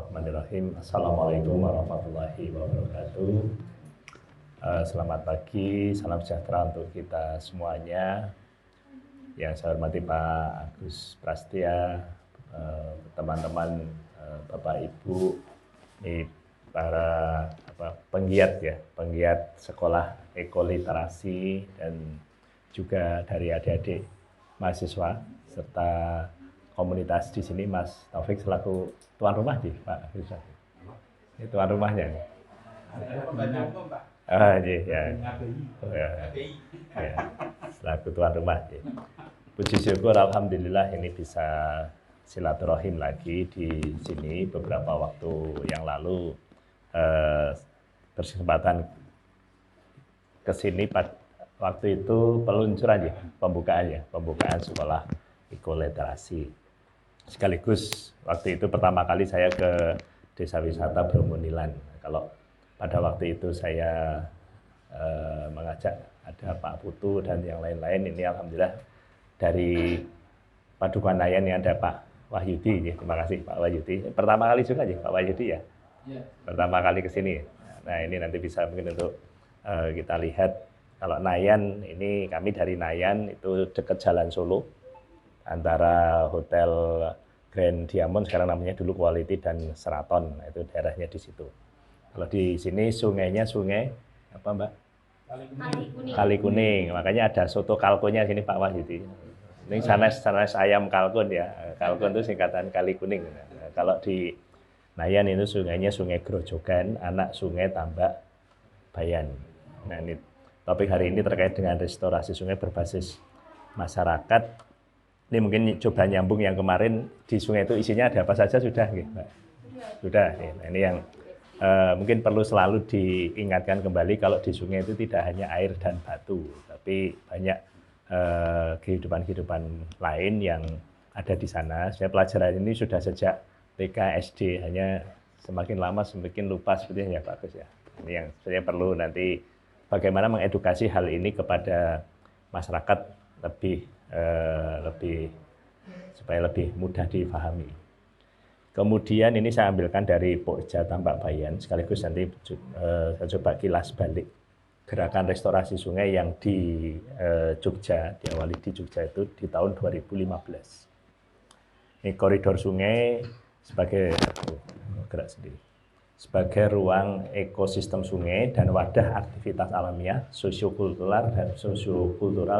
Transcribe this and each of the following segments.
Bismillahirrahmanirrahim. Assalamualaikum warahmatullahi wabarakatuh. Selamat pagi, salam sejahtera untuk kita semuanya. Yang saya hormati Pak Agus Prastia, teman-teman, Bapak Ibu, ini para penggiat sekolah ekoliterasi dan juga dari adik-adik mahasiswa serta komunitas di sini. Mas Taufik selaku tuan rumah di Pak Agus. Ini tuan rumahnya. Selaku tuan rumah. Puji syukur alhamdulillah ini bisa silaturahim lagi di sini. Beberapa waktu yang lalu berkesempatan ke sini waktu itu peluncuran pembukaan sekolah ekoliterasi. Sekaligus waktu itu pertama kali saya ke Desa Wisata Bromunilan. Kalau pada waktu itu saya mengajak ada Pak Putu dan yang lain-lain, ini alhamdulillah dari Padukuhan Nayan yang ada Pak Wahyudi. Terima kasih Pak Wahyudi. Pertama kali juga Pak Wahyudi ya? Pertama kali ke sini. Nah ini nanti bisa mungkin untuk kita lihat. Kalau Nayan, ini kami dari Nayan, itu dekat Jalan Solo, antara Hotel Grand Diamond, sekarang namanya dulu Quality, dan Seraton. Nah, itu daerahnya di situ. Kalau di sini sungainya sungai apa Mbak? Kali Kuning. Makanya ada soto kalkunnya sini Pak Wahyudi. Ini sanes ayam kalkun ya. Kalkun itu singkatan Kali Kuning. Nah, kalau di Nayan itu sungainya Sungai Grojogan, anak Sungai Tambak Bayan. Nah ini topik hari ini terkait dengan restorasi sungai berbasis masyarakat. Ini mungkin coba nyambung yang kemarin di sungai itu isinya ada apa saja sudah, Mbak? Sudah. Nah, ini yang mungkin perlu selalu diingatkan kembali kalau di sungai itu tidak hanya air dan batu, tapi banyak kehidupan-kehidupan lain yang ada di sana. Saya pelajaran ini sudah sejak TK SD, hanya semakin lama semakin lupa sepertinya ya Pak Agus ya. Ini yang saya perlu nanti bagaimana mengedukasi hal ini kepada masyarakat supaya lebih mudah difahami. Kemudian ini saya ambilkan dari Pokja Tambak Bayan, sekaligus nanti saya coba kilas balik gerakan restorasi sungai yang di Jogja, diawali di Jogja itu di tahun 2015. Ini koridor sungai sebagai ruang ekosistem sungai dan wadah aktivitas alamiah, sosiokultural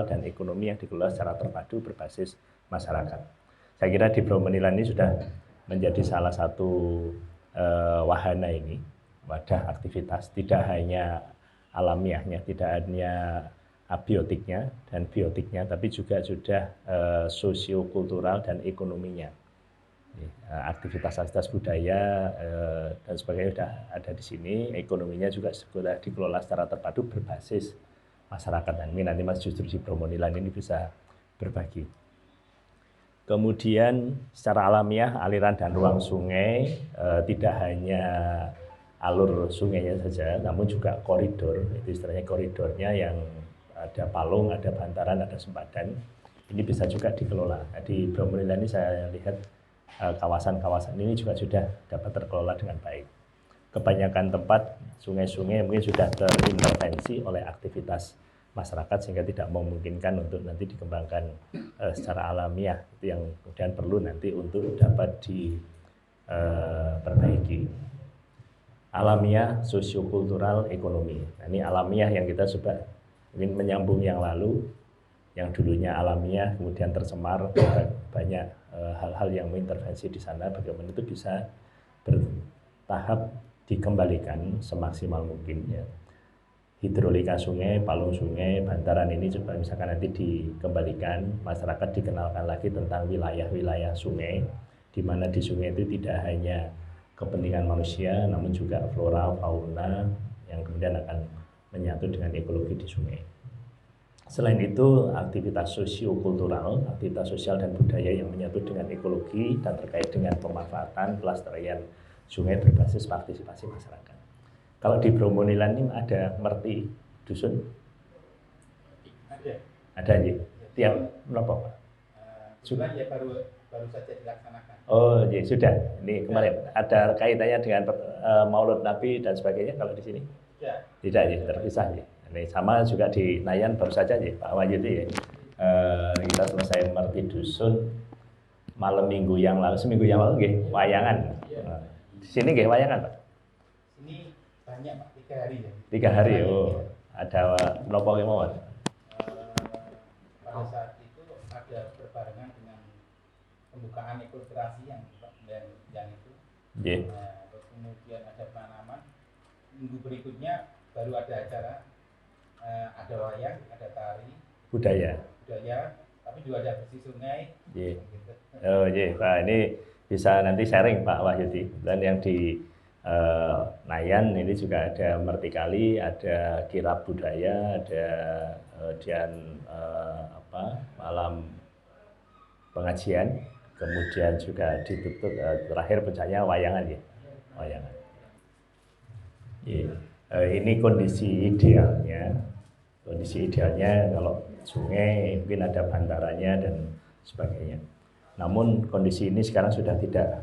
dan ekonomi yang dikelola secara terpadu berbasis masyarakat. Saya kira di Bromunilan ini sudah menjadi salah satu wahana ini, wadah aktivitas, tidak hanya alamiahnya, tidak hanya abiotiknya dan biotiknya, tapi juga sudah sosiokultural dan ekonominya. Aktivitas budaya dan sebagainya sudah ada di sini. Ekonominya juga sudah dikelola secara terpadu berbasis masyarakat. Dan ini nanti Mas justru di Bromunilan ini bisa berbagi. Kemudian secara alamiah aliran dan ruang sungai tidak hanya alur sungainya saja, namun juga koridor. Itu istilahnya koridornya yang ada palung, ada bantaran, ada sempadan. Ini bisa juga dikelola. Nah, di Bromunilan ini saya lihat kawasan-kawasan ini juga sudah dapat terkelola dengan baik. Kebanyakan tempat sungai-sungai mungkin sudah terintervensi oleh aktivitas masyarakat sehingga tidak memungkinkan untuk nanti dikembangkan secara alamiah. Itu yang kemudian perlu nanti untuk dapat diperbaiki. Alamiah, sosiokultural, ekonomi. Nah, ini alamiah yang kita coba ingin menyambung yang lalu, yang dulunya alamiah kemudian tercemar, banyak hal-hal yang mengintervensi di sana, bagaimana itu bisa bertahap dikembalikan semaksimal mungkin ya. Hidrolika sungai, palung sungai, bantaran ini coba misalkan nanti dikembalikan, masyarakat dikenalkan lagi tentang wilayah-wilayah sungai, di mana di sungai itu tidak hanya kepentingan manusia, namun juga flora, fauna yang kemudian akan menyatu dengan ekologi di sungai. Selain itu, aktivitas sosiokultural, aktivitas sosial dan budaya yang menyatu dengan ekologi dan terkait dengan pemanfaatan pelestarian sungai berbasis partisipasi masyarakat. Kalau di Bromunilan ini ada merti dusun? Ada ya? Tiap berapa Pak? Sudah ya baru baru saja dilaksanakan. Oh, ya sudah. Ini kemarin ada kaitannya dengan Maulud Nabi dan sebagainya kalau di sini? Tidak ya, terpisah ya. Ini sama juga di Nayan baru saja ya, Pak Wahyudi ya. Kita selesai merti dusun malam minggu yang lalu, seminggu yang lalu nggih, wayangan. Di sini nggih wayangan, Pak? Ini banyak Pak, 3 hari ya. 3 hari, oh. Ada nopo kemawon? Pada saat itu ada berbarengan dengan pembukaan ekulturasi yang itu. Yeah. Terus kemudian ada penanaman. Minggu berikutnya baru ada acara, ada wayang, ada tari, budaya, tapi juga ada bersih sungai. Yeah. Gitu. Oh iya, Pak, ini bisa nanti sharing Pak Wahyudi. Dan yang di Nayan ini juga ada Mertikali, ada kirab budaya, ada malam pengajian, kemudian juga ditutup terakhir puncaknya wayangan ya, wayangan. Ini kondisi idealnya. Kondisi idealnya kalau sungai mungkin ada bantaranya dan sebagainya. Namun kondisi ini sekarang sudah tidak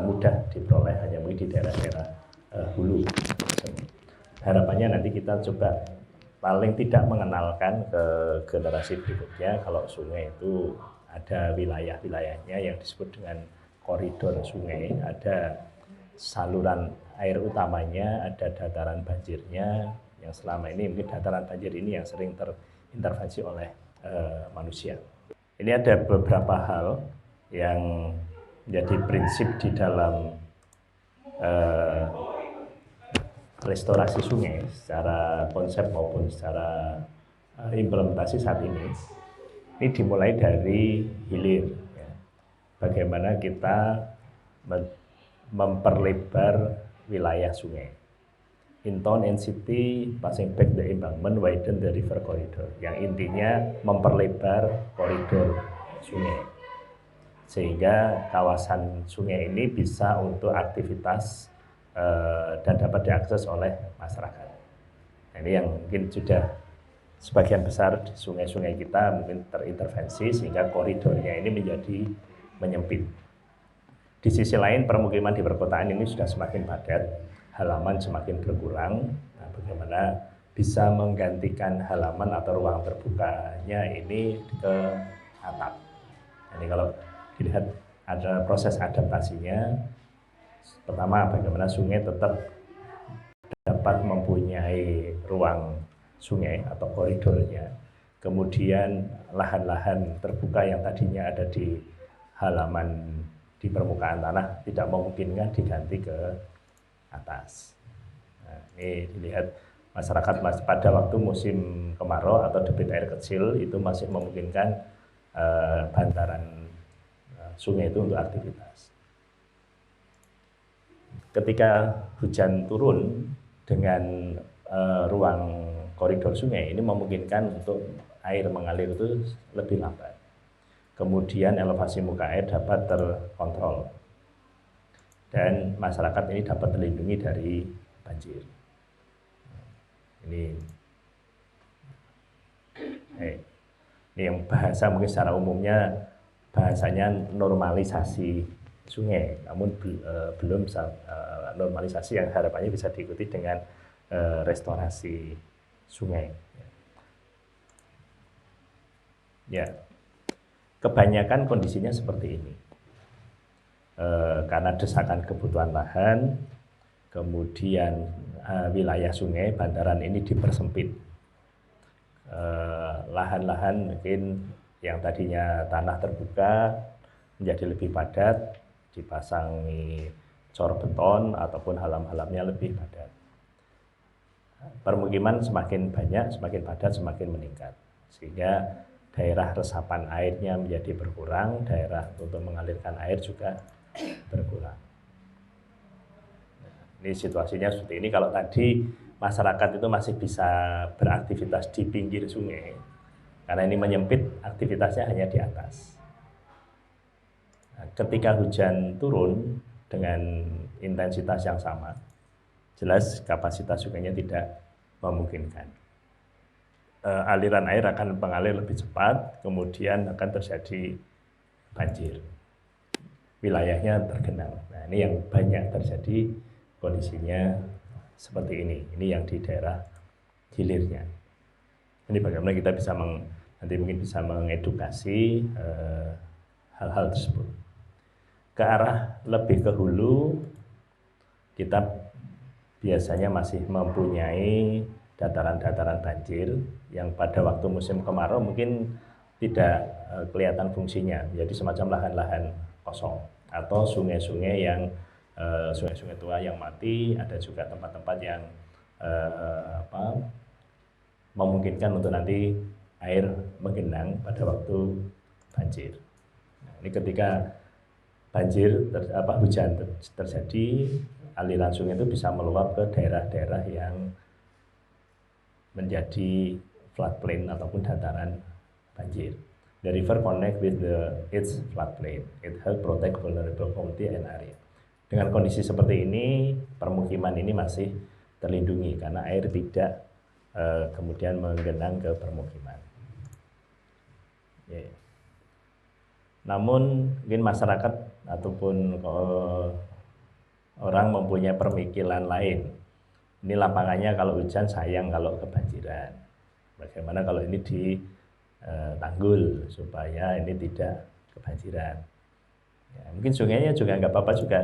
mudah diperoleh, hanya mungkin di daerah-daerah hulu. Harapannya nanti kita coba paling tidak mengenalkan ke generasi berikutnya kalau sungai itu ada wilayah-wilayahnya yang disebut dengan koridor sungai, ada saluran air utamanya, ada dataran banjirnya, yang selama ini mungkin dataran banjir ini yang sering terintervensi oleh manusia. Ini ada beberapa hal yang menjadi prinsip di dalam restorasi sungai secara konsep maupun secara implementasi saat ini. Ini dimulai dari hilir, ya. Bagaimana kita memperlebar wilayah sungai. In town and city, passing back the embankment, widen the river corridor. Yang intinya memperlebar koridor sungai. Sehingga kawasan sungai ini bisa untuk aktivitas dan dapat diakses oleh masyarakat. Ini yang mungkin sudah sebagian besar sungai-sungai kita mungkin terintervensi sehingga koridornya ini menjadi menyempit. Di sisi lain permukiman di perkotaan ini sudah semakin padat, halaman semakin berkurang. Nah, bagaimana bisa menggantikan halaman atau ruang terbukanya ini ke atap. Ini kalau dilihat ada proses adaptasinya. Pertama, bagaimana sungai tetap dapat mempunyai ruang sungai atau koridornya. Kemudian lahan-lahan terbuka yang tadinya ada di halaman di permukaan tanah tidak memungkinkan diganti ke atas. Nah, ini dilihat masyarakat pada waktu musim kemarau atau debit air kecil itu masih memungkinkan bantaran sungai itu untuk aktivitas. Ketika hujan turun dengan ruang koridor sungai ini memungkinkan untuk air mengalir itu lebih lambat. Kemudian elevasi muka air dapat terkontrol dan masyarakat ini dapat terlindungi dari banjir. Ini yang bahasa mungkin secara umumnya bahasanya normalisasi sungai, namun belum normalisasi yang harapannya bisa diikuti dengan restorasi sungai. Ya, kebanyakan kondisinya seperti ini. Karena desakan kebutuhan lahan, kemudian wilayah sungai bantaran ini dipersempit. Lahan-lahan mungkin yang tadinya tanah terbuka menjadi lebih padat, dipasangi cor beton ataupun halam-halamnya lebih padat. Permukiman semakin banyak, semakin padat, semakin meningkat. Sehingga daerah resapan airnya menjadi berkurang, daerah untuk mengalirkan air juga berkurang. Nah, ini situasinya seperti ini. Kalau tadi masyarakat itu masih bisa beraktivitas di pinggir sungai, karena ini menyempit, aktivitasnya hanya di atas. Nah, ketika hujan turun dengan intensitas yang sama, jelas kapasitas sungainya tidak memungkinkan. Aliran air akan mengalir lebih cepat, kemudian akan terjadi banjir. wilayahnya tergenang. Nah, ini yang banyak terjadi kondisinya seperti ini. Ini yang di daerah hilirnya. Ini bagaimana kita bisa nanti mungkin bisa mengedukasi hal-hal tersebut. Ke arah lebih ke hulu, kita biasanya masih mempunyai dataran-dataran banjir yang pada waktu musim kemarau mungkin tidak kelihatan fungsinya, jadi semacam lahan-lahan kosong atau sungai-sungai yang sungai-sungai tua yang mati. Ada juga tempat-tempat yang memungkinkan untuk nanti air menggenang pada waktu banjir. Nah, ini ketika banjir hujan terjadi, aliran sungai itu bisa meluap ke daerah-daerah yang menjadi floodplain ataupun dataran banjir. The river connect with its floodplain. It help protect vulnerable community and area. Dengan kondisi seperti ini, permukiman ini masih terlindungi karena air tidak kemudian menggenang ke permukiman. Yeah. Namun mungkin masyarakat ataupun orang mempunyai pemikiran lain. Ini lapangannya kalau hujan sayang kalau kebanjiran. Bagaimana kalau ini ditanggul supaya ini tidak kebanjiran. Ya, mungkin sungainya juga nggak apa-apa juga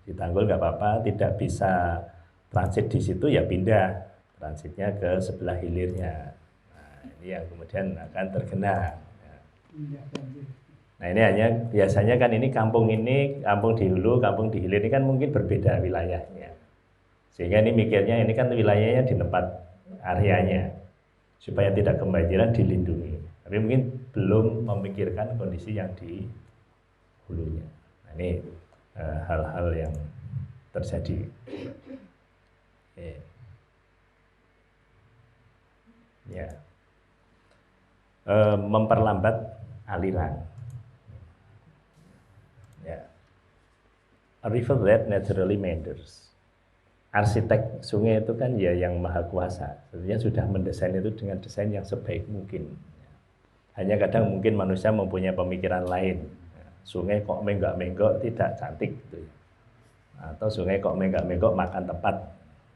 ditanggul nggak apa-apa. Tidak bisa transit di situ ya pindah transitnya ke sebelah hilirnya. Nah, ini yang kemudian akan tergenang. Nah, ini hanya biasanya kan ini kampung di hulu, kampung di hilir ini kan mungkin berbeda wilayahnya. Sehingga ini mikirnya ini kan wilayahnya di tempat areanya supaya tidak kebanjiran dilindungi. Tapi mungkin belum memikirkan kondisi yang di hulunya. Nah, ini hal-hal yang terjadi. Ya. Memperlambat aliran. Ya. A river that naturally meanders. Arsitek sungai itu kan ya yang maha kuasa. Sebenarnya sudah mendesain itu dengan desain yang sebaik mungkin. Hanya kadang mungkin manusia mempunyai pemikiran lain. Sungai kok menggok-menggok tidak cantik gitu. Atau sungai kok menggok-menggok makan tempat.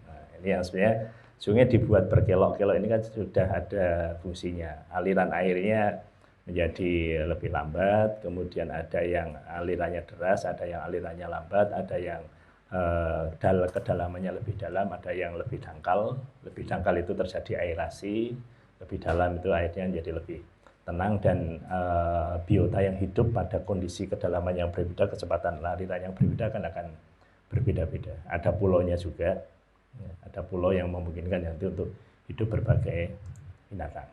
Nah, ini yang sebenarnya sungai dibuat berkelok-kelok ini kan sudah ada fungsinya. Aliran airnya menjadi lebih lambat, kemudian ada yang alirannya deras, ada yang alirannya lambat, ada yang kedalamannya lebih dalam, ada yang lebih dangkal. Lebih dangkal itu terjadi aerasi, lebih dalam itu airnya menjadi lebih tenang, dan biota yang hidup pada kondisi kedalaman yang berbeda, kecepatan aliran yang berbeda akan berbeda-beda. Ada pulaunya juga, ada pulau yang memungkinkan nanti untuk hidup berbagai binatang.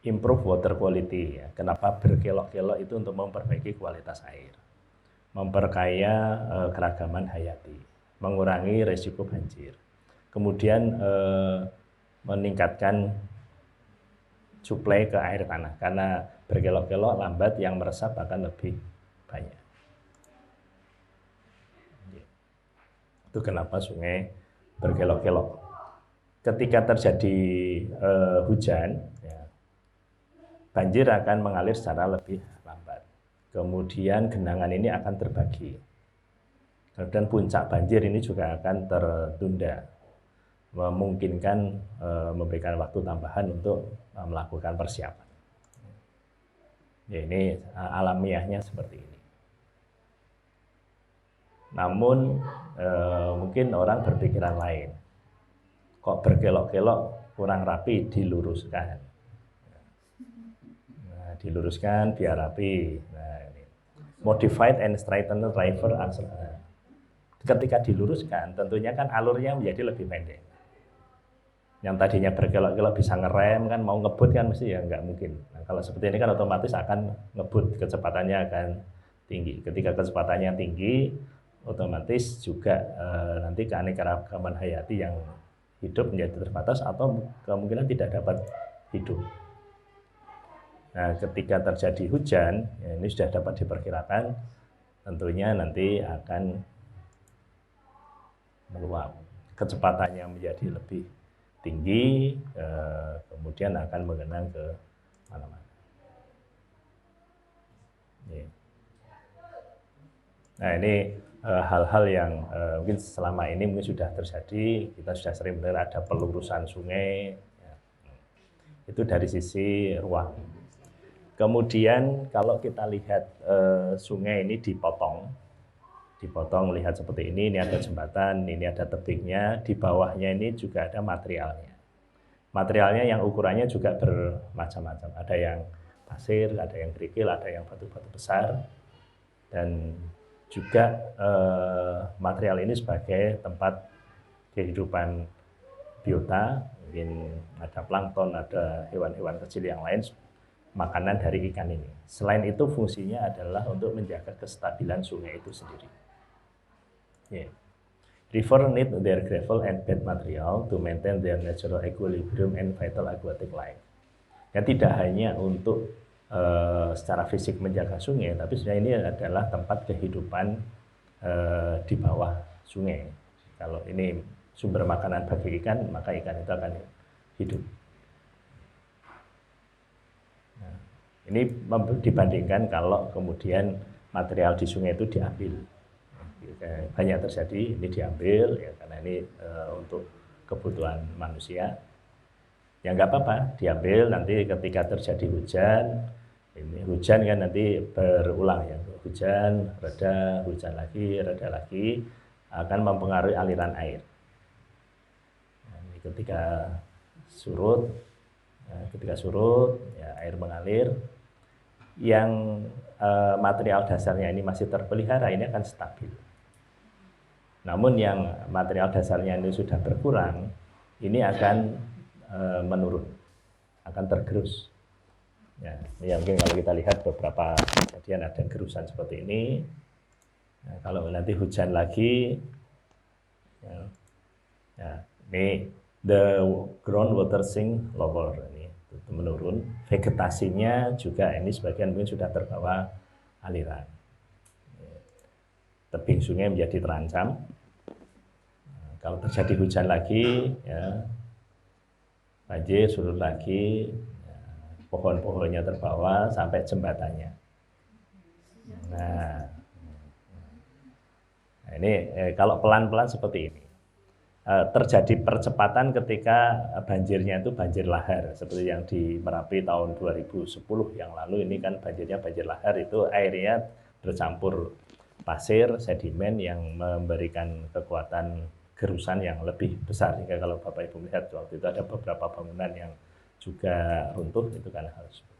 Improve water quality. Kenapa berkelok-kelok itu untuk memperbaiki kualitas air, memperkaya keragaman hayati, mengurangi resiko banjir, kemudian meningkatkan suplai ke air tanah, karena berkelok-kelok lambat yang meresap akan lebih banyak. Itu kenapa sungai berkelok-kelok. Ketika terjadi hujan, ya, banjir akan mengalir secara lebih lambat. Kemudian genangan ini akan terbagi. Dan puncak banjir ini juga akan tertunda, memungkinkan memberikan waktu tambahan untuk melakukan persiapan. Ya, ini alamiahnya seperti ini. Namun mungkin orang berpikiran lain. Kok berkelok-kelok kurang rapi, diluruskan. Nah, diluruskan biar rapi. Nah, ini. Modified and straightened river axle. Ketika diluruskan, tentunya kan alurnya menjadi lebih pendek. Yang tadinya berkelok-kelok bisa ngerem kan, mau ngebut kan mesti ya nggak mungkin. Nah, kalau seperti ini kan otomatis akan ngebut, kecepatannya akan tinggi. Ketika kecepatannya tinggi, otomatis juga nanti keanekaragaman hayati yang hidup menjadi terbatas atau kemungkinan tidak dapat hidup. Nah, ketika terjadi hujan, ya ini sudah dapat diperkirakan, tentunya nanti akan meluap. Kecepatannya menjadi lebih tinggi, kemudian akan menggenang ke mana-mana. Nah ini hal-hal yang mungkin selama ini mungkin sudah terjadi, kita sudah sering mendengar ada pelurusan sungai, ya. Itu dari sisi ruang. Kemudian kalau kita lihat sungai ini dipotong lihat seperti ini ada jembatan, ini ada tebingnya, di bawahnya ini juga ada materialnya. Materialnya yang ukurannya juga bermacam-macam, ada yang pasir, ada yang kerikil, ada yang batu-batu besar, dan juga material ini sebagai tempat kehidupan biota, mungkin ada plankton, ada hewan-hewan kecil yang lain, makanan dari ikan ini. Selain itu fungsinya adalah untuk menjaga kestabilan sungai itu sendiri. Yeah. River need their gravel and bed material to maintain their natural equilibrium and vital aquatic life. Ya, tidak hanya untuk secara fisik menjaga sungai, tapi sebenarnya ini adalah tempat kehidupan di bawah sungai. Kalau ini sumber makanan bagi ikan, maka ikan itu akan hidup. Nah, ini dibandingkan kalau kemudian material di sungai itu diambil. Banyak terjadi, ini diambil ya, karena ini untuk kebutuhan manusia. Ya nggak apa-apa, diambil, nanti ketika terjadi hujan, ini hujan kan nanti berulang ya, hujan, reda, hujan lagi, reda lagi, akan mempengaruhi aliran air. Nah, ini ketika surut ya, air mengalir, yang material dasarnya ini masih terpelihara, ini akan stabil. Namun yang material dasarnya ini sudah berkurang, ini akan menurun, akan tergerus. Ya, ini mungkin kalau kita lihat beberapa kejadian ada gerusan seperti ini. Nah, kalau nanti hujan lagi, ya, ini the groundwater sink lower, ini menurun. Vegetasinya juga ini sebagian mungkin sudah terbawa aliran. Tebing sungai menjadi terancam. Nah, kalau terjadi hujan lagi, ya, banjir surut lagi, ya, pohon-pohonnya terbawa sampai jembatannya. Nah ini kalau pelan-pelan seperti ini. Terjadi percepatan ketika banjirnya itu banjir lahar, seperti yang di Merapi tahun 2010 yang lalu. Ini kan banjirnya banjir lahar, itu airnya bercampur pasir, sedimen yang memberikan kekuatan gerusan yang lebih besar. Hingga kalau Bapak Ibu melihat waktu itu ada beberapa bangunan yang juga runtuh, itu karena hal tersebut.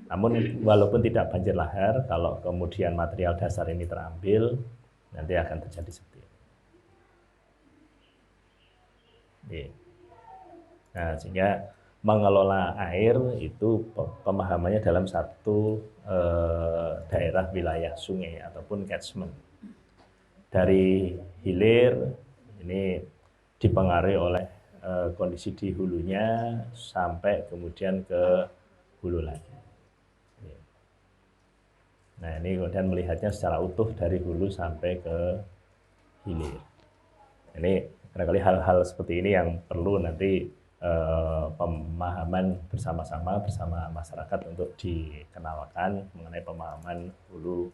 Namun walaupun tidak banjir lahar, kalau kemudian material dasar ini terambil, nanti akan terjadi seperti ini. Nah, sehingga mengelola air itu pemahamannya dalam satu daerah wilayah sungai ataupun catchment. Dari hilir ini dipengaruhi oleh kondisi di hulunya sampai kemudian ke hulu lagi. Nah, ini kemudian melihatnya secara utuh dari hulu sampai ke hilir. Ini barangkali hal-hal seperti ini yang perlu nanti pemahaman bersama-sama bersama masyarakat untuk dikenalkan mengenai pemahaman hulu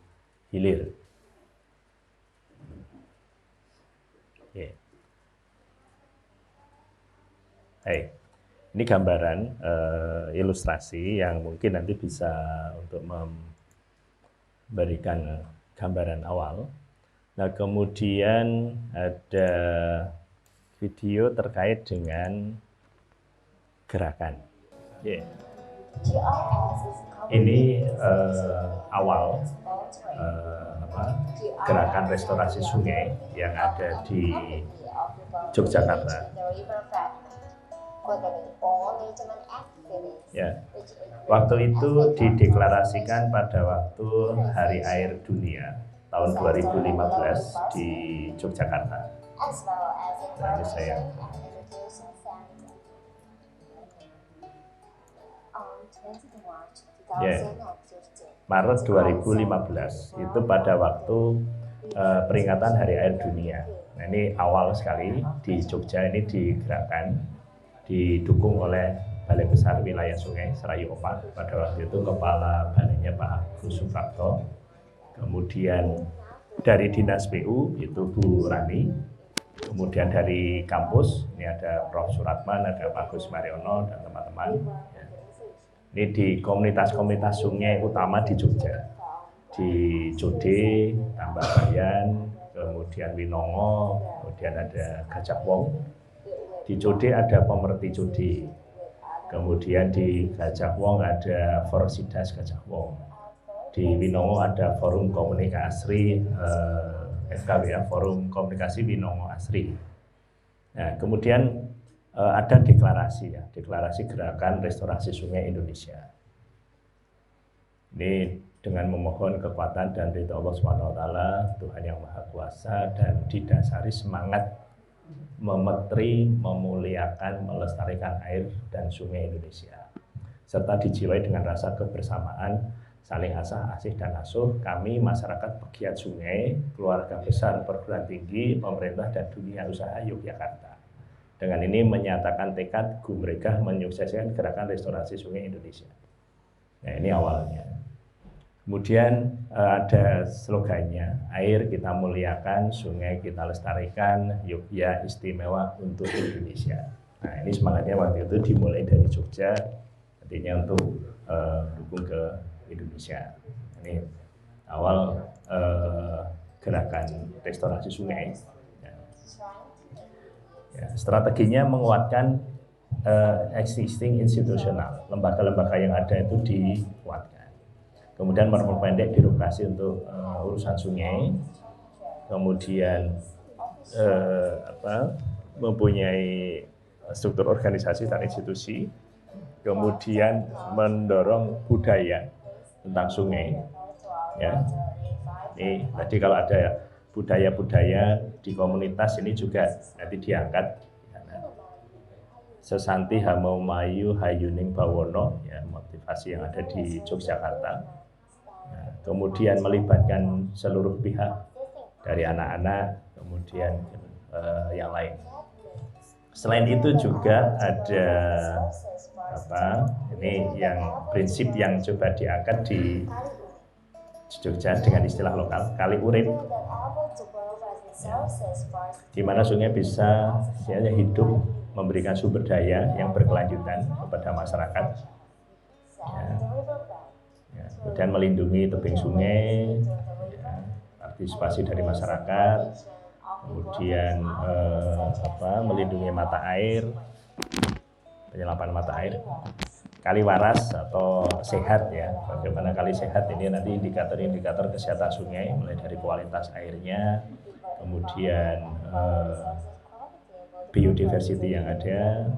hilir. Okay. Hey, ini gambaran ilustrasi yang mungkin nanti bisa untuk memberikan gambaran awal. Nah, kemudian ada video terkait dengan gerakan. Yeah. Ini awal gerakan restorasi sungai yang ada di Yogyakarta. Ya, waktu itu dideklarasikan pada waktu Hari Air Dunia tahun 2015 di Yogyakarta. Nah, ini saya. Ya, Maret 2015 itu pada waktu peringatan Hari Air Dunia. Nah, ini awal sekali di Jogja ini digerakkan, didukung oleh Balai Besar Wilayah Sungai Serayu Opak. Pada waktu itu kepala balainya Pak Agus Suprapto. Kemudian Dari Dinas PU itu Bu Rani, kemudian dari kampus ini ada Prof. Suratman, ada Pak Gus Mariono dan teman-teman. Ini di komunitas-komunitas sungai utama di Jogja, di Jode, Tambabayan, kemudian Winongo, kemudian ada Gajah Wong. Di Jode ada Pemerti Jode, kemudian di Gajah Wong ada Forsidas Gajah Wong. Di Winongo ada Forum Komunikasi FKW ya, Forum Komunikasi Winongo Asri. Nah, kemudian ada deklarasi ya, deklarasi Gerakan Restorasi Sungai Indonesia. Ini dengan memohon kekuatan dan ridho Allah SWT, Tuhan yang Maha Kuasa, dan didasari semangat memetri, memuliakan, melestarikan air dan sungai Indonesia, serta dijiwai dengan rasa kebersamaan, saling asih dan asuh, kami masyarakat pegiat sungai, keluarga besar perguruan tinggi, pemerintah dan dunia usaha Yogyakarta. Dengan ini menyatakan tekad gumregah menyukseskan Gerakan Restorasi Sungai Indonesia. Nah, ini awalnya. Kemudian ada slogannya, air kita muliakan, sungai kita lestarikan, Yogyakarta istimewa untuk Indonesia. Nah, ini semangatnya waktu itu dimulai dari Jogja, artinya untuk mendukung ke Indonesia. Ini awal gerakan restorasi sungai. Ya, strateginya menguatkan existing institusional, lembaga-lembaga yang ada itu dikuatkan. Kemudian memperpendek birokrasi untuk urusan sungai. Kemudian mempunyai struktur organisasi dan institusi. Kemudian mendorong budaya tentang sungai, ya. Ini tadi kalau ada budaya-budaya di komunitas ini juga nanti diangkat. Sesanti Hamau Mayu Hayuning Bawono, ya, motivasi yang ada di Yogyakarta. Nah, kemudian melibatkan seluruh pihak dari anak-anak, kemudian yang lain. Selain itu juga ada ini yang prinsip yang coba diangkat di Jogja dengan istilah lokal, kali urip, ya, di mana sungai bisa hidup, memberikan sumber daya yang berkelanjutan kepada masyarakat, ya. Ya, kemudian melindungi tebing sungai, ya, partisipasi dari masyarakat, kemudian melindungi mata air, penyelapan mata air, kali waras atau sehat, ya. Bagaimana kali sehat ini nanti indikator-indikator kesehatan sungai, mulai dari kualitas airnya, kemudian biodiversity yang ada,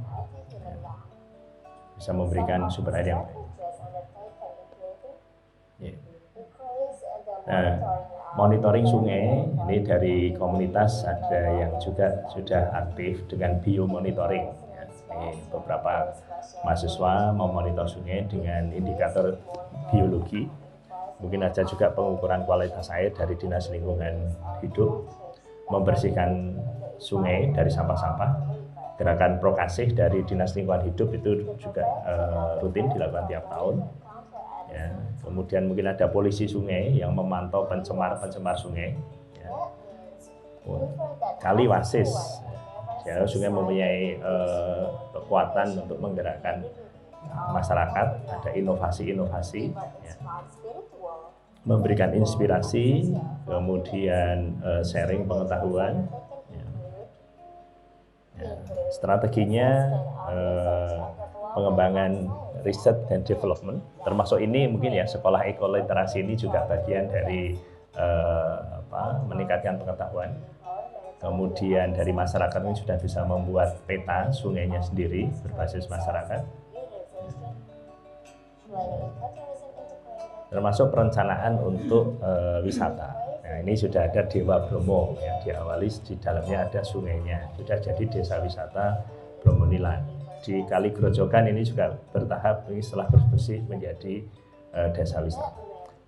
bisa memberikan sumber air yang baik. Ya. Nah, monitoring sungai ini dari komunitas ada yang juga sudah aktif dengan biomonitoring. Ya. Ini beberapa mahasiswa memonitor sungai dengan indikator biologi. Mungkin ada juga pengukuran kualitas air dari Dinas Lingkungan Hidup, membersihkan sungai dari sampah-sampah. Gerakan Prokasih dari Dinas Lingkungan Hidup itu juga rutin dilakukan tiap tahun. Ya, kemudian mungkin ada polisi sungai yang memantau pencemar sungai. Ya. Kali wasis, ya, sungai mempunyai kekuatan untuk menggerakkan masyarakat, ada inovasi-inovasi, ya. Memberikan inspirasi, kemudian sharing pengetahuan. Ya. Ya. Strateginya pengembangan riset dan development, termasuk ini mungkin ya sekolah ekoliterasi ini juga bagian dari meningkatkan pengetahuan. Kemudian dari masyarakat ini sudah bisa membuat peta sungainya sendiri berbasis masyarakat. Termasuk perencanaan untuk wisata. Nah, ini sudah ada Dewa Bromo yang diawali di dalamnya ada sungainya, sudah jadi desa wisata Bromo Nilan. Di Kali Grojogan ini juga bertahap, ini setelah bersih menjadi desa wisata.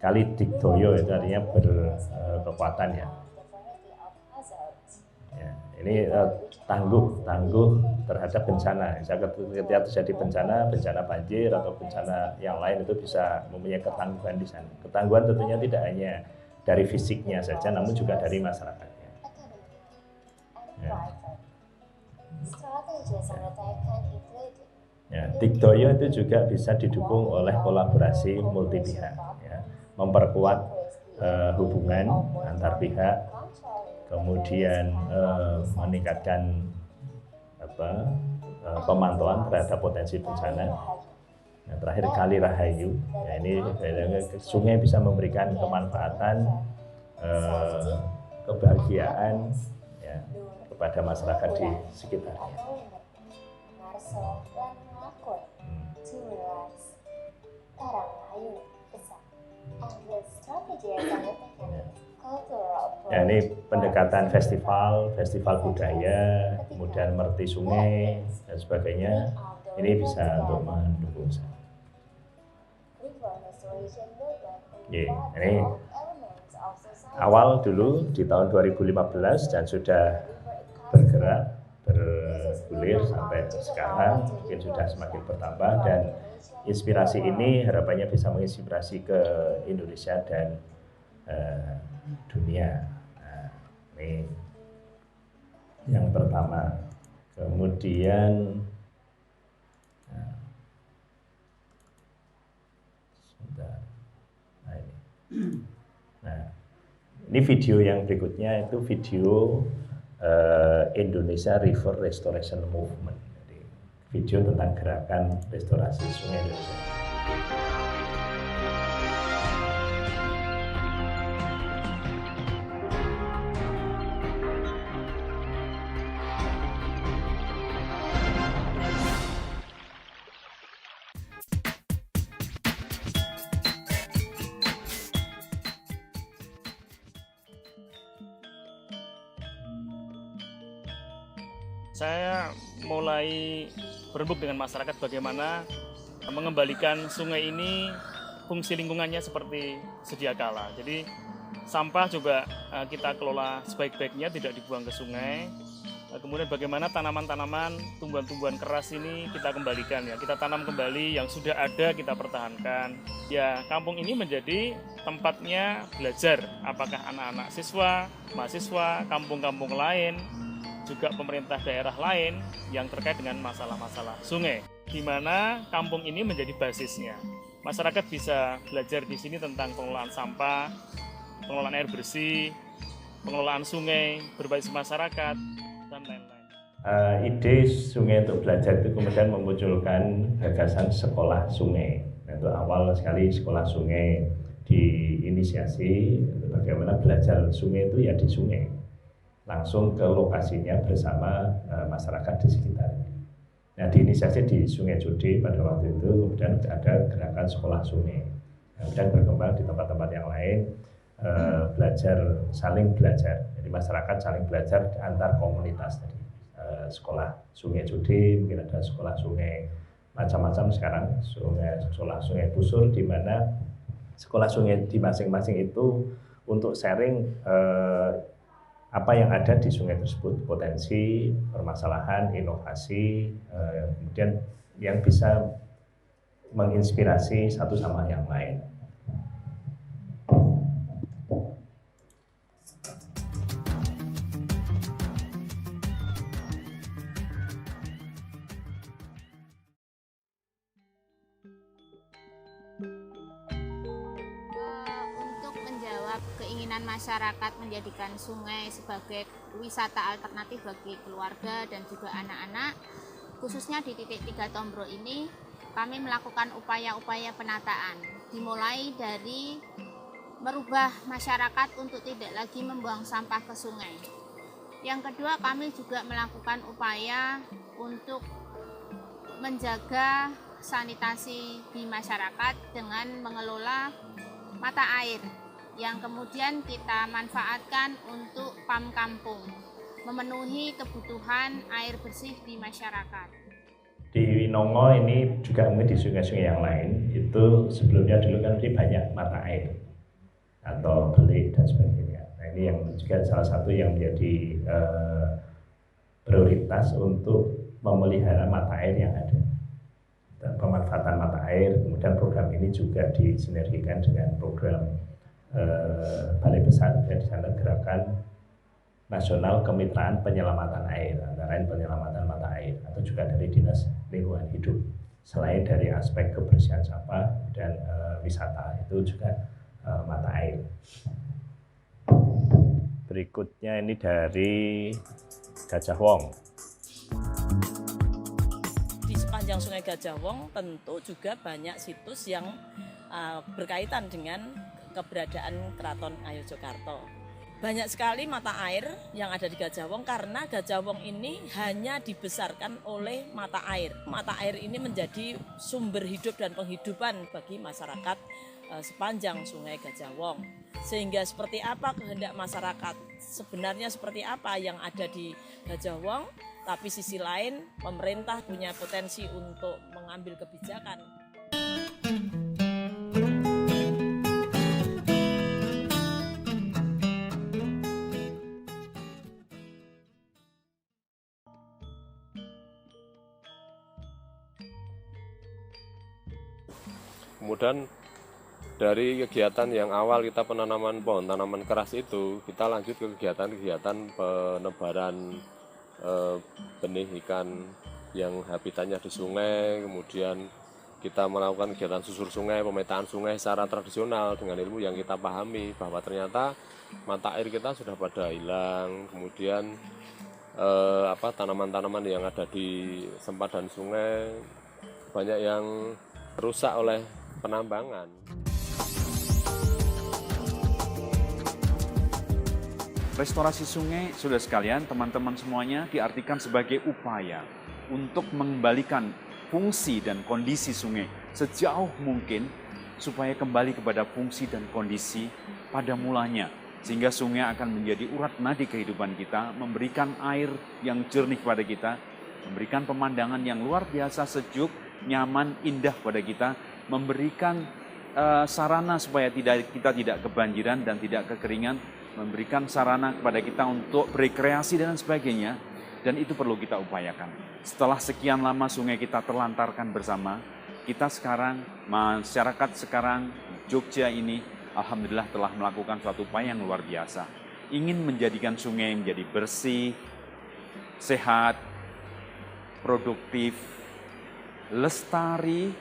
Kali Digdoyo itu artinya berkekuatan, ya. Ya, ini tangguh terhadap bencana. Ketika terjadi bencana banjir atau bencana yang lain itu bisa mempunyai ketangguhan di sana. Ketangguhan tentunya tidak hanya dari fisiknya saja, namun juga dari masyarakatnya. Ya. Ya, Digdoyo itu juga bisa didukung oleh kolaborasi multi pihak, ya. Memperkuat hubungan antar pihak, kemudian meningkatkan pemantauan terhadap potensi bencana. Yang terakhir Kali Rahayu, ya, ini sungai bisa memberikan kemanfaatan, kebahagiaan, ya, kepada masyarakat di sekitarnya. Ya, ini pendekatan festival budaya, kemudian merti sungai dan sebagainya, ini bisa untuk mendukung. Ya, ini awal dulu di tahun 2015 dan sudah bergerak, bergulir sampai sekarang, mungkin sudah semakin bertambah, dan inspirasi ini harapannya bisa menginspirasi ke Indonesia dan dunia. Nah, ini yang pertama. Kemudian ini video yang berikutnya itu video Indonesia River Restoration Movement. Jadi, video tentang gerakan restorasi sungai Indonesia. Saya mulai berembuk dengan masyarakat bagaimana mengembalikan sungai ini fungsi lingkungannya seperti sedia kala. Jadi sampah juga kita kelola sebaik-baiknya, tidak dibuang ke sungai. Kemudian bagaimana tanaman-tanaman, tumbuhan-tumbuhan keras ini kita kembalikan, ya, kita tanam kembali, yang sudah ada kita pertahankan. Ya, kampung ini menjadi tempatnya belajar, apakah anak-anak siswa, mahasiswa, kampung-kampung lain, juga pemerintah daerah lain yang terkait dengan masalah-masalah sungai, di mana kampung ini menjadi basisnya. Masyarakat bisa belajar di sini tentang pengelolaan sampah, pengelolaan air bersih, pengelolaan sungai berbasis masyarakat, dan lain-lain. Ide Sungai untuk Belajar itu kemudian memunculkan gagasan sekolah sungai. Nah, itu awal sekali sekolah sungai diinisiasi, bagaimana belajar sungai itu ya di sungai, langsung ke lokasinya bersama masyarakat di sekitarnya. Nah, diinisiasi di Sungai Jode pada waktu itu, kemudian ada gerakan sekolah sungai, kemudian berkembang di tempat-tempat yang lain, saling belajar. Jadi masyarakat saling belajar antar komunitas. Jadi sekolah Sungai Jode, mungkin ada sekolah sungai macam-macam sekarang, sekolah sungai busur, di mana sekolah sungai di masing-masing itu untuk sharing apa yang ada di sungai tersebut, potensi, permasalahan, inovasi, kemudian yang bisa menginspirasi satu sama yang lain. Keinginan masyarakat menjadikan sungai sebagai wisata alternatif bagi keluarga dan juga anak-anak, khususnya di titik 3 Tombro ini, kami melakukan upaya-upaya penataan, dimulai dari merubah masyarakat untuk tidak lagi membuang sampah ke sungai. Yang kedua, kami juga melakukan upaya untuk menjaga sanitasi di masyarakat dengan mengelola mata air yang kemudian kita manfaatkan untuk PAM kampung, memenuhi kebutuhan air bersih di masyarakat. Di Winongo ini juga mungkin di sungai-sungai yang lain, itu sebelumnya dulu kan banyak mata air atau belik dan sebagainya. Nah, ini yang juga salah satu yang menjadi prioritas untuk memelihara mata air yang ada. Dan pemanfaatan mata air, kemudian program ini juga disinergikan dengan program balai besar, ya di sana gerakan nasional kemitraan penyelamatan air, antara lain penyelamatan mata air, atau juga dari dinas lingkungan hidup. Selain dari aspek kebersihan sampah dan wisata, itu juga mata air. Berikutnya ini dari Gajah Wong. Di sepanjang Sungai Gajah Wong tentu juga banyak situs yang berkaitan dengan keberadaan Keraton Ngayogyakarta. Banyak sekali mata air yang ada di Gajah Wong karena Gajah Wong ini hanya dibesarkan oleh mata air. Mata air ini menjadi sumber hidup dan penghidupan bagi masyarakat sepanjang Sungai Gajah Wong. Sehingga seperti apa kehendak masyarakat, sebenarnya seperti apa yang ada di Gajah Wong, tapi sisi lain pemerintah punya potensi untuk mengambil kebijakan. Kemudian dari kegiatan yang awal kita penanaman pohon tanaman keras itu, kita lanjut ke kegiatan-kegiatan penebaran benih ikan yang habitatnya di sungai. Kemudian kita melakukan kegiatan susur sungai, pemetaan sungai secara tradisional dengan ilmu yang kita pahami bahwa ternyata mata air kita sudah pada hilang. Kemudian tanaman-tanaman yang ada di sempadan sungai banyak yang rusak oleh penambangan. Restorasi sungai, saudara sekalian, teman-teman semuanya, diartikan sebagai upaya untuk mengembalikan fungsi dan kondisi sungai sejauh mungkin supaya kembali kepada fungsi dan kondisi pada mulanya. Sehingga sungai akan menjadi urat nadi kehidupan kita, memberikan air yang jernih pada kita, memberikan pemandangan yang luar biasa sejuk, nyaman, indah pada kita, memberikan sarana supaya kita tidak kebanjiran dan tidak kekeringan, memberikan sarana kepada kita untuk berekreasi dan sebagainya, dan itu perlu kita upayakan. Setelah sekian lama sungai kita terlantarkan bersama, kita sekarang, masyarakat sekarang Jogja ini, alhamdulillah telah melakukan suatu upaya yang luar biasa. Ingin menjadikan sungai menjadi bersih, sehat, produktif, lestari,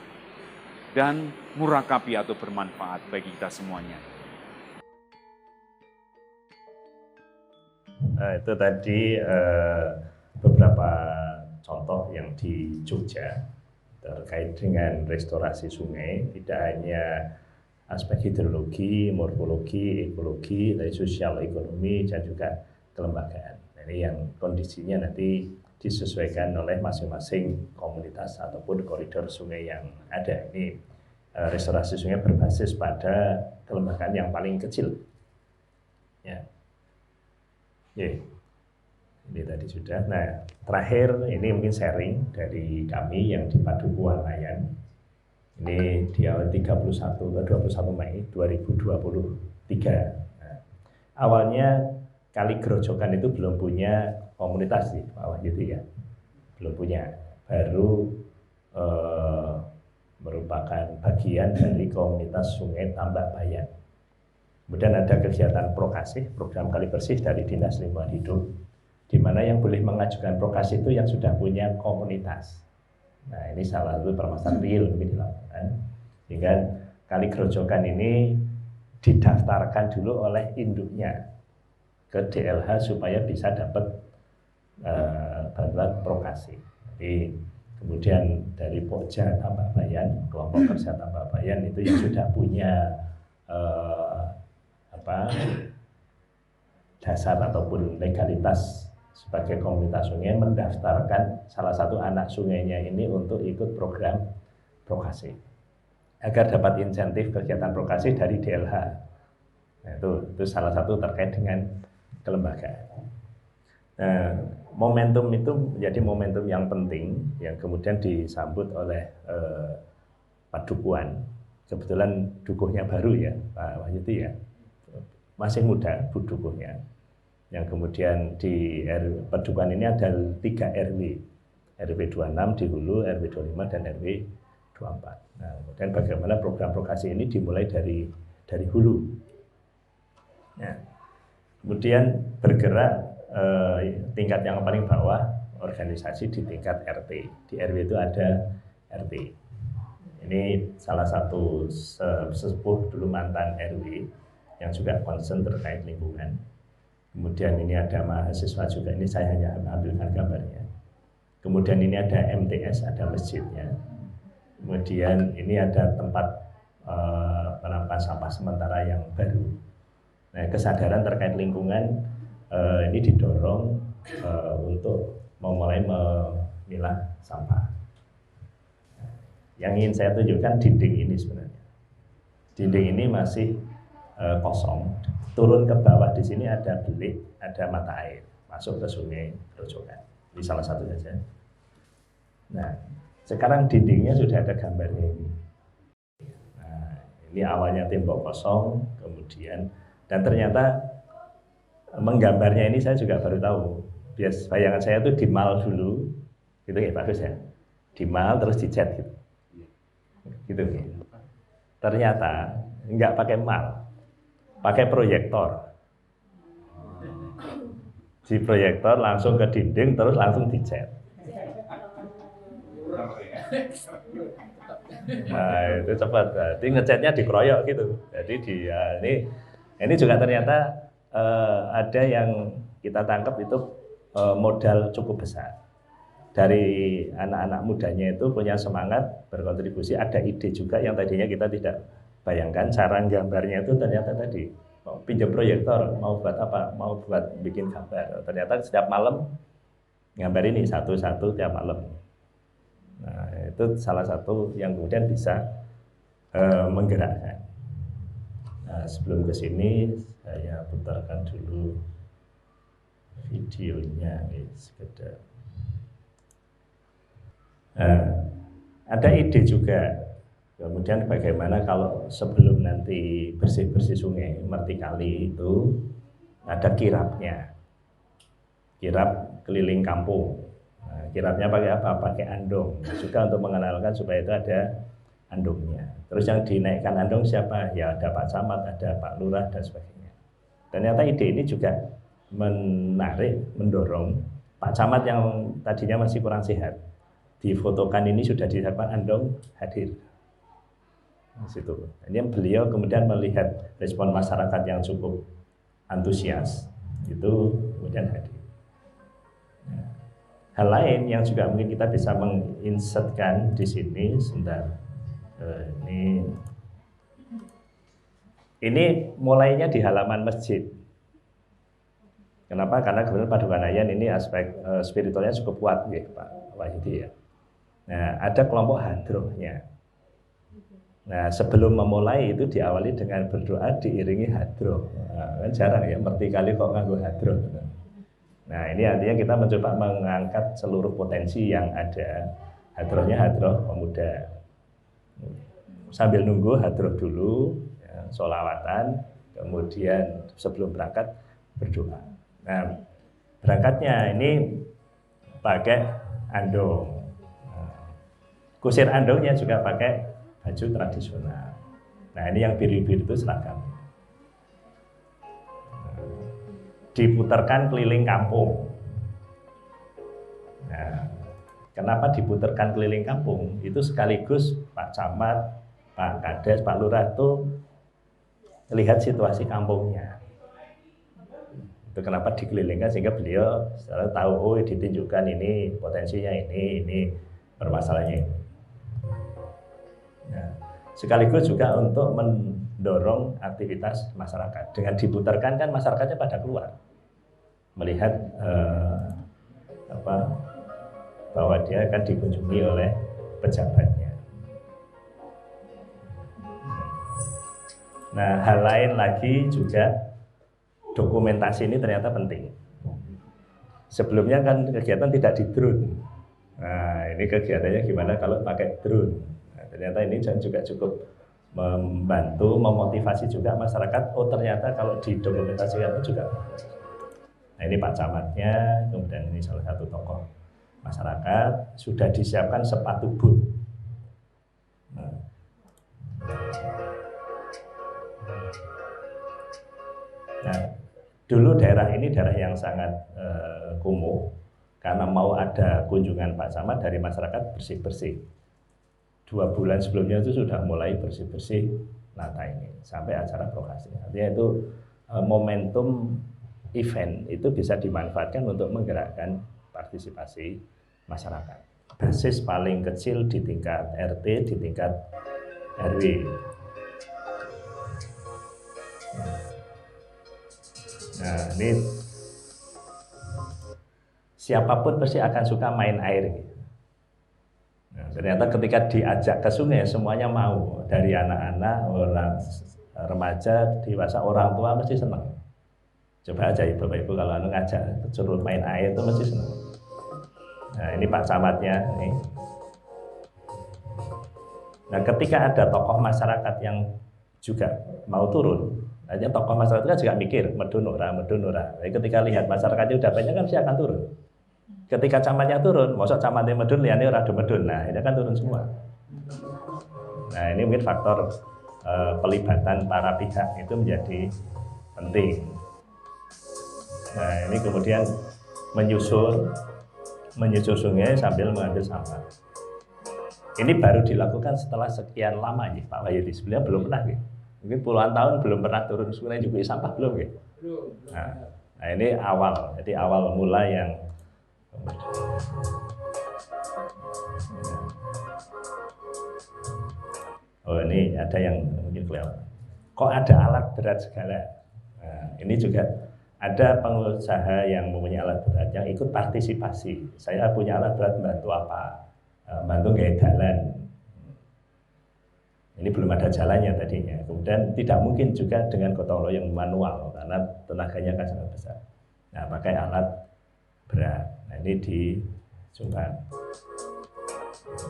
dan murakabi atau bermanfaat bagi kita semuanya. Itu tadi beberapa contoh yang di Jogja terkait dengan restorasi sungai, tidak hanya aspek hidrologi, morfologi, ekologi, dari sosial ekonomi, dan juga kelembagaan. Ini yang kondisinya nanti disesuaikan oleh masing-masing komunitas ataupun koridor sungai yang ada. Ini restorasi sungai berbasis pada kelembagaan yang paling kecil. Ya. Ini tadi sudah. Nah, terakhir ini mungkin sharing dari kami yang di Padukuhan Layan. Ini di awal 21 Mei 2023. Nah, awalnya Kali Grojogan itu belum punya komunitas sih, Pak Wahyudi ya, belum punya, baru merupakan bagian dari komunitas Sungai Tambak Bayan. Kemudian ada kegiatan prokasih, program Kali Bersih dari Dinas Lingkungan Hidup, di mana yang boleh mengajukan prokasih itu yang sudah punya komunitas. Nah, ini salah satu permasalahan real mungkin dilakukan, sehingga Kali Grojogan ini didaftarkan dulu oleh induknya ke DLH supaya bisa dapat bantuan prokasih. Jadi kemudian dari Pokja Tambak Bayan, kelompok kerja Tambak Bayan itu yang sudah punya dasar ataupun legalitas sebagai komunitas sungai, mendaftarkan salah satu anak sungainya ini untuk ikut program prokasih agar dapat insentif kegiatan prokasih dari DLH. Nah, itu salah satu terkait dengan kelembagaan. Nah, momentum itu menjadi momentum yang penting yang kemudian disambut oleh Padukuhan. Kebetulan dukuhnya baru ya, Pak Wahyudi ya, masih muda Bu dukuhnya. Yang kemudian di Padukuhan ini ada 3 RW, RW 26 di Hulu, RW 25 dan RW 24. Nah, kemudian bagaimana program prokasih ini dimulai dari Hulu. Ya. Kemudian bergerak tingkat yang paling bawah, organisasi di tingkat RT. Di RW itu ada RT. Ini salah satu sesepuh dulu mantan RW yang juga concern terkait lingkungan. Kemudian ini ada mahasiswa juga, ini saya hanya ambilkan gambarnya. Kemudian ini ada MTS, ada masjidnya. Kemudian ini ada tempat penampungan sampah sementara yang baru. Nah, kesadaran terkait lingkungan ini didorong untuk memulai memilah sampah. Yang ingin saya tunjukkan dinding ini sebenarnya. Dinding ini masih kosong. Turun ke bawah di sini ada belik, ada mata air, masuk ke sungai Grojogan. Ini salah satu saja. Nah, sekarang dindingnya sudah ada gambarnya ini. Nah, ini awalnya tembok kosong, kemudian dan ternyata menggambarnya ini saya juga baru tahu. Bayangan saya itu dimal dulu, gitu ya bagus ya. Dimal terus dicat gitu. Gitu ya. Ternyata nggak pakai mal, pakai proyektor. Di proyektor langsung ke dinding terus langsung dicat. Nah itu cepat, jadi ngecatnya dikeroyok gitu. Jadi ini juga ternyata ada yang kita tangkap itu modal cukup besar. Dari anak-anak mudanya itu punya semangat berkontribusi, ada ide juga yang tadinya kita tidak bayangkan. Cara gambarnya itu ternyata tadi mau pinjam proyektor, mau buat apa, mau buat bikin gambar. Ternyata setiap malam gambar ini satu-satu tiap malam. Nah itu salah satu yang kemudian bisa menggerakkan. Nah sebelum ke sini saya putarkan dulu videonya sekedar. Ada ide juga, kemudian bagaimana kalau sebelum nanti bersih-bersih sungai, Merti Kali itu ada kirapnya, kirap keliling kampung. Nah, kirapnya pakai apa? Pakai andong, juga untuk mengenalkan supaya itu ada andongnya. Terus yang dinaikkan andong siapa? Ya ada Pak Camat, ada Pak Lurah dan sebagainya. Ternyata ide ini juga menarik, mendorong Pak Camat yang tadinya masih kurang sehat. Difotokan ini sudah disiapkan andong hadir. Di situ. Ini beliau kemudian melihat respon masyarakat yang cukup antusias, itu kemudian hadir. Nah, hal lain yang juga mungkin kita bisa menginsertkan di sini, sebentar. Ini mulainya di halaman masjid. Kenapa? Karena kebetulan Paduka Nayan ini aspek spiritualnya cukup kuat, ya, Pak Wahyudi ya. Nah, ada kelompok hadrohnya. Nah, sebelum memulai itu diawali dengan berdoa diiringi hadroh. Nah, kan jarang ya, Merti Kali kok nganggo hadroh. Nah, ini artinya kita mencoba mengangkat seluruh potensi yang ada. Hadrohnya hadroh pemuda. Sambil nunggu hadroh dulu, ya, sholawatan, kemudian sebelum berangkat berdoa. Nah, berangkatnya ini pakai andong. Kusir andongnya juga pakai baju tradisional. Nah ini yang biru-biru itu seragam. Diputarkan keliling kampung. Nah, kenapa diputarkan keliling kampung? Itu sekaligus Pak Camat, Pak Kades, Pak Lurah itu lihat situasi kampungnya. Itu kenapa dikelilingkan sehingga beliau setelah tahu, oh ditunjukkan ini potensinya ini permasalahannya ini. Nah, sekaligus juga untuk mendorong aktivitas masyarakat. Dengan diputarkan kan masyarakatnya pada keluar melihat bahwa dia akan dikunjungi oleh pejabatnya. Nah, hal lain lagi juga dokumentasi ini ternyata penting. Sebelumnya kan kegiatan tidak di drone. Nah, ini kegiatannya gimana kalau pakai drone? Ternyata ini juga cukup membantu, memotivasi juga masyarakat. Oh ternyata kalau didokumentasikan itu juga. Nah ini Pak Camatnya, kemudian ini salah satu tokoh masyarakat, sudah disiapkan sepatu boot. Nah, dulu daerah ini daerah yang sangat kumuh, karena mau ada kunjungan Pak Camat dari masyarakat bersih-bersih. 2 bulan sebelumnya itu sudah mulai bersih-bersih nata ini sampai acara prokasi. Artinya itu momentum event itu bisa dimanfaatkan untuk menggerakkan partisipasi masyarakat. Basis paling kecil di tingkat RT, di tingkat RW. Nah, ini siapapun pasti akan suka main air. Nah, ternyata ketika diajak ke sungai semuanya mau, dari anak-anak, orang remaja, dewasa, orang tua mesti senang. Coba aja ya Bapak Ibu kalau ngajak suruh main air itu mesti senang. Nah, ini Pak Camatnya ini. Nah, ketika ada tokoh masyarakat yang juga mau turun, aja tokoh masyarakat kan juga mikir medunura. Jadi ketika lihat masyarakatnya udah banyak kan pasti akan turun. Ketika camatnya turun, maksud camatnya medun, liane ora medun. Nah, ini kan turun semua. Nah, ini mungkin faktor pelibatan para pihak itu menjadi penting. Nah, ini kemudian menyusur sungai sambil mengambil sampah. Ini baru dilakukan setelah sekian lama ya Pak Wahyudi. Sebelumnya belum pernah ya. Mungkin puluhan tahun belum pernah turun sungai juga sampah belum ya. Nah, ini awal. Jadi awal mula yang oh ini ada yang mungkin kelewat. Kok ada alat berat segala? Nah, ini juga ada pengusaha yang mempunyai alat berat yang ikut partisipasi. Saya punya alat berat, bantu apa? Bantu gaya jalan. Ini belum ada jalannya tadinya. Kemudian tidak mungkin juga dengan gotong royong manual karena tenaganya kan sangat besar. Nah, pakai alat berat. Nah, ini disungkan.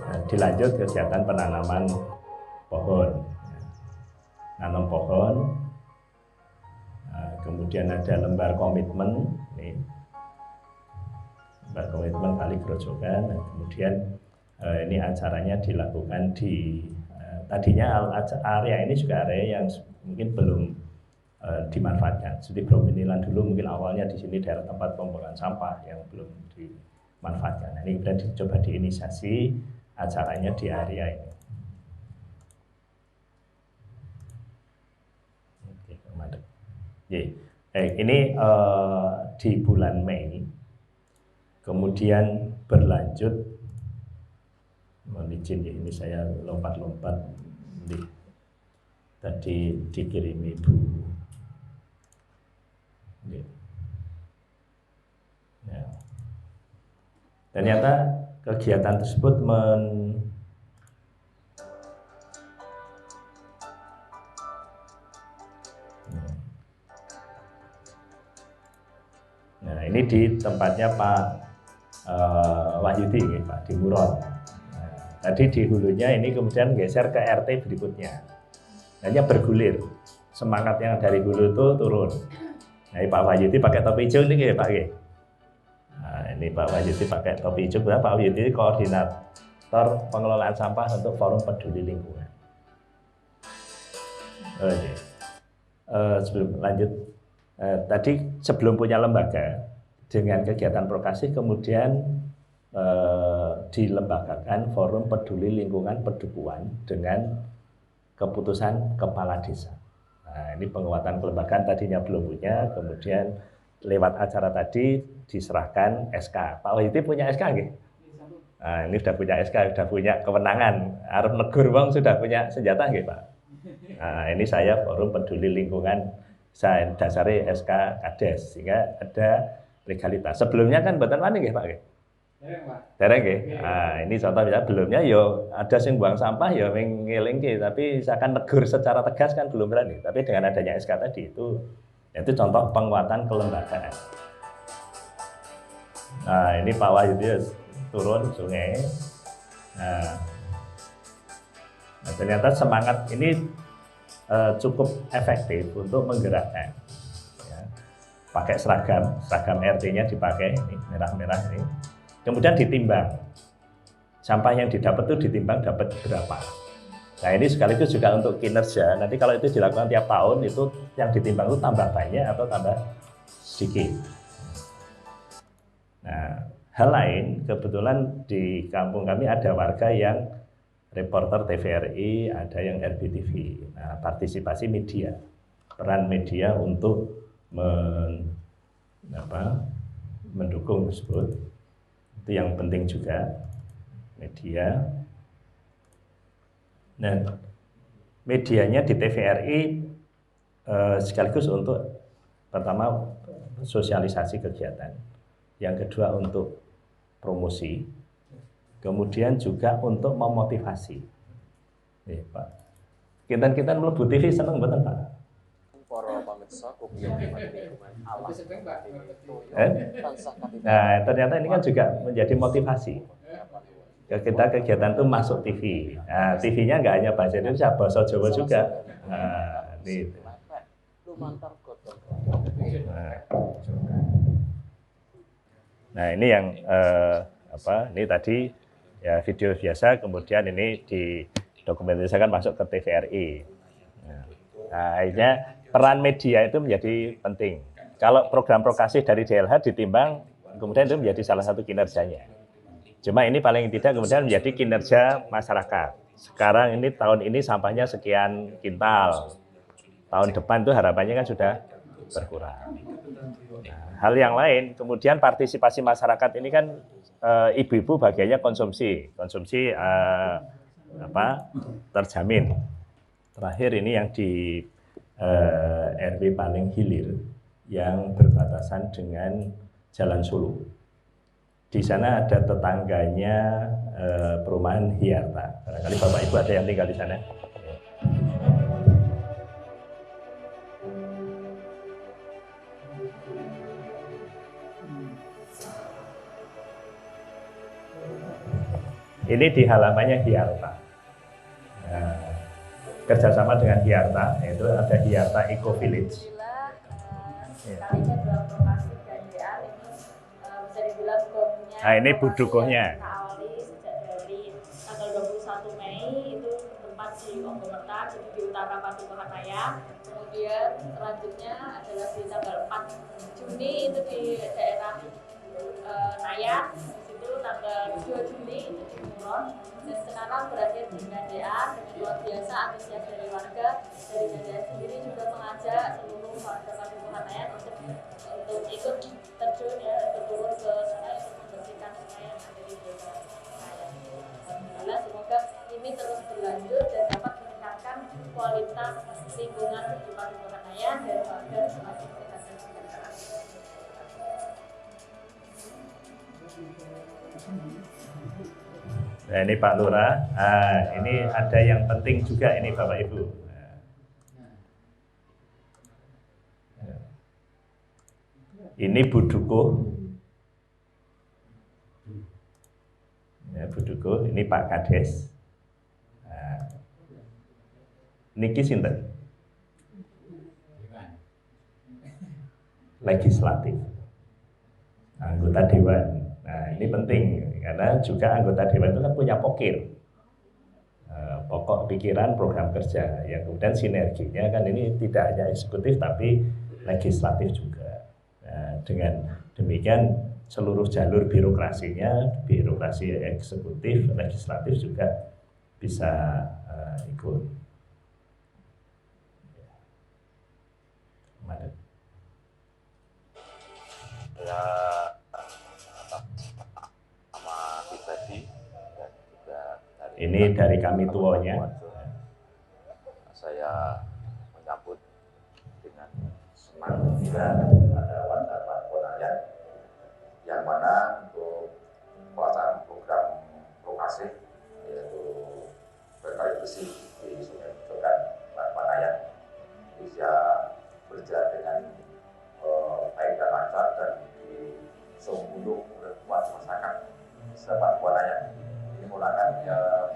Nah, dilanjut kegiatan penanaman pohon. Nanam pohon. Nah, kemudian ada lembar komitmen. Ini. Lembar komitmen kali Grojogan. Nah, kemudian ini acaranya dilakukan di tadinya area ini juga area yang mungkin belum dimanfaatkan. Seperti Brominilan dulu mungkin awalnya di sini daerah tempat pembuangan sampah yang belum dimanfaatkan. Nah, ini kemudian dicoba diinisiasi acaranya di area ini. Oke, ini di bulan Mei, kemudian berlanjut. Mohon izin ya, ini saya lompat-lompat. Tadi dikirimi Bu. Ya. Ternyata kegiatan tersebut Nah, ini di tempatnya Pak Wahyudi, Pak di Muron. Tadi di hulunya ini kemudian geser ke RT berikutnya. Hanya bergulir. Semangat yang dari hulu itu turun. Nah, Pak Wahyudi pakai topi hijau ini Pak. Nah, ini Pak Wahyudi pakai topi hijau. Pak Wahyudi koordinator pengelolaan sampah untuk Forum Peduli Lingkungan. Oke. Sebelum lanjut, tadi sebelum punya lembaga dengan kegiatan prokasi kemudian dilembagakan Forum Peduli Lingkungan Pedukuhan dengan keputusan kepala desa. Nah, ini penguatan kelembagaan tadinya belum punya, kemudian lewat acara tadi diserahkan SK. Pak Wahyudi punya SK nggih? Nah, ini sudah punya SK, sudah punya kewenangan. Arep negur wong sudah punya senjata nggih, Pak? Nah, ini saya Forum Peduli Lingkungan, saya dasari SK Kades sehingga ada legalitas. Sebelumnya kan mboten wani nggih, Pak nggih? Dereng nggih. Nah, ini contoh misalnya belumnya yo ada sing buang sampah ya ngelingke, tapi misalkan negur secara tegas kan belum berani. Tapi dengan adanya SK tadi itu contoh penguatan kelembagaan. Nah, ini Pak Wahyudi turun sungai. Nah, ternyata semangat ini cukup efektif untuk menggerakkan. Ya. Pakai seragam RT-nya dipakai ini merah-merah ini. Kemudian ditimbang, sampah yang didapat itu ditimbang dapat berapa. Nah ini sekaligus juga untuk kinerja. Nanti kalau itu dilakukan tiap tahun, itu yang ditimbang itu tambah banyak atau tambah sedikit. Nah, hal lain, kebetulan di kampung kami ada warga yang reporter TVRI, ada yang RBTV. Nah, partisipasi media, peran media untuk mendukung tersebut, itu yang penting juga, media. Nah, medianya di TVRI sekaligus untuk pertama sosialisasi kegiatan. Yang kedua untuk promosi, kemudian juga untuk memotivasi. Nih, Pak. Kita melebu TV seneng betul Pak. Nah, ternyata ini kan juga menjadi motivasi. Kita kegiatan itu masuk TV. Nah, TV-nya nggak hanya bahasa Indonesia, bahasa Jawa juga. Nah, ini yang ini tadi ya video biasa, kemudian ini didokumentasikan masuk ke TVRI. Nah, akhirnya peran media itu menjadi penting. Kalau program prokasih dari DLH ditimbang, kemudian itu menjadi salah satu kinerjanya. Cuma ini paling tidak kemudian menjadi kinerja masyarakat. Sekarang ini tahun ini sampahnya sekian kintal. Tahun depan itu harapannya kan sudah berkurang. Nah, hal yang lain, kemudian partisipasi masyarakat ini kan ibu-ibu bagiannya konsumsi terjamin. Terakhir ini yang di RW paling hilir yang berbatasan dengan Jalan Solo. Di sana ada tetangganya perumahan Hyarta. Barangkali Bapak Ibu ada yang tinggal di sana. Ini di halamannya Hyarta. Nah, kerjasama dengan Hyarta, yaitu ada Hyarta Eco Village. Nah, ini budukohnya. Tanggal 21 Mei itu tempat di Onggomerta, jadi di utara Padukuhanaya. Kemudian selanjutnya adalah di tanggal 4 Juni itu di daerah Nayat. Tanggal 2 Juli itu di Muron, dan sekarang berakhir di Gandean. Dengan luar biasa antusias dari warga. Dari Gandean sendiri juga mengajak seluruh warga Padukuhanaya untuk ikut terjun ya, untuk turun ke sungai untuk membersihkan sungai yang ada di desa Gandean. Alhamdulillah, semoga ini terus berlanjut dan dapat meningkatkan kualitas lingkungan di Padukuhanaya dan warga semakin sehat dan sejahtera. Nah, ini Pak Lurah. Ini ada yang penting juga ini Bapak Ibu. Ini Buduko. Ya, Buduko. Ini Pak Kades. Niki sinten? Legislatif. Anggota Dewan. Nah, ini penting karena juga anggota Dewan itu kan punya pokir, pokok pikiran program kerja yang kemudian sinerginya kan ini tidak hanya eksekutif tapi legislatif juga. Nah, dengan demikian seluruh jalur birokrasinya, birokrasi eksekutif, legislatif juga bisa ikut. Ya, sama pribadi dan juga ini dari kami tuanya. Saya menyambut dengan senang gembira pada warga Padukuhanaya yang mana untuk pelaksanaan program lokasi yaitu berkali bersih di Sungai Jogan Padukuhanaya bisa berjalan dengan baik dan lancar dan disungguh oleh masyarakat Padukuhanaya. Ini merupakan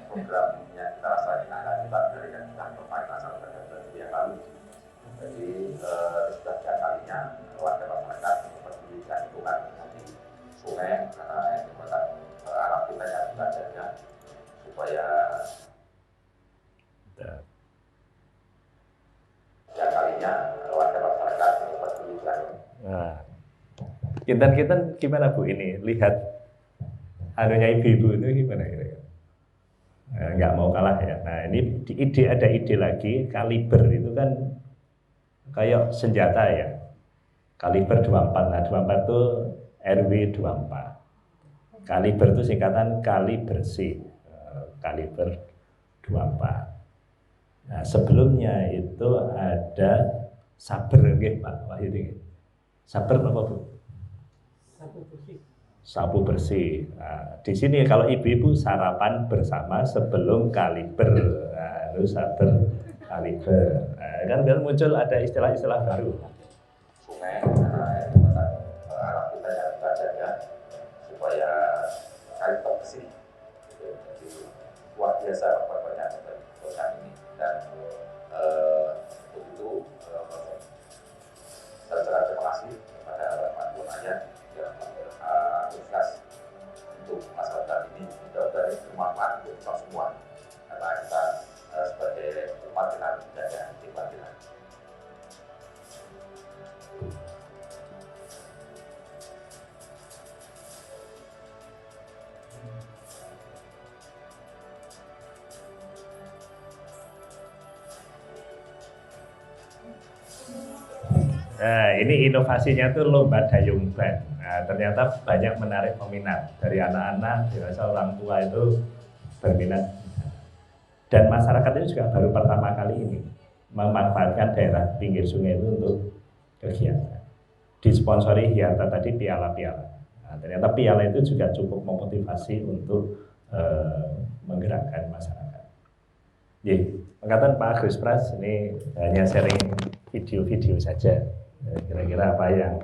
program yang kita laksanakan dari kita kemarin laksanakan pada bulan yang lalu. Jadi sudah tiga kalinya warga masyarakat memperdulikan lingkungan di sungai karena yang merupakan alam kita yang kita jaga supaya artinya warga masyarakat ini peduli terhadap. Nah, kita gimana Bu ini lihat anunya ibu-ibu itu gimana kira-kira? Nggak mau kalah ya. Nah ini ada ide lagi, kaliber itu kan kayak senjata ya. Kaliber 24, nah 24 itu RW 24. Kaliber itu singkatan kali bersih, kaliber 24. Nah sebelumnya itu ada saber, Pak Wahyudi. Saber apa Bu? Sapu bersih. Sapu bersih. Nah, di sini kalau ibu-ibu sarapan bersama sebelum kaliber, nah, itu saber kaliber. Nah, kan muncul ada istilah-istilah baru. Sungai, itu memang alam kita yang kita jaga supaya kali bersih. Jadi luar biasa banyak ini dan begitu saya ucapkan terima kasih kepada Pak Bonaya yang antusias untuk masyarakat ini mudah-mudahan bermanfaat untuk kita semua karena kita sebagai umat kita harus menjaga lingkungan. Nah, ini inovasinya tuh lomba dayung ban. Nah, ternyata banyak menarik peminat dari anak-anak, dewasa, orang tua itu berminat. Dan masyarakat itu juga baru pertama kali ini memanfaatkan daerah pinggir sungai itu untuk kegiatan. Disponsori Hyarta tadi piala-piala. Nah, ternyata piala itu juga cukup memotivasi untuk menggerakkan masyarakat. Jadi, Angkatan Pak Agus Pras ini hanya sharing video-video saja. Kira-kira apa yang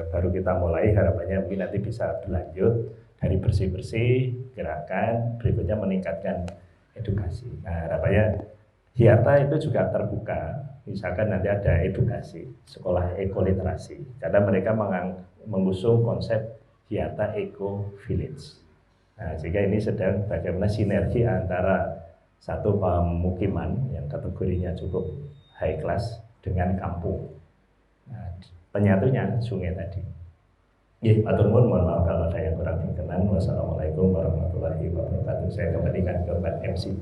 baru kita mulai, harapannya mungkin nanti bisa berlanjut dari bersih-bersih, gerakan, berikutnya meningkatkan edukasi. Nah, harapannya Hyarta itu juga terbuka, misalkan nanti ada edukasi, sekolah ekoliterasi, karena mereka mengusung konsep Hyarta Eco Village. Nah, sehingga ini sedang bagaimana sinergi antara satu pemukiman yang kategorinya cukup high class dengan kampung. Nah, penyatunya sungai tadi. Ya, matur nuwun, mohon maaf kalau ada yang kurang berkenan. Wassalamualaikum warahmatullahi wabarakatuh. Saya kembalikan ke Pak MC.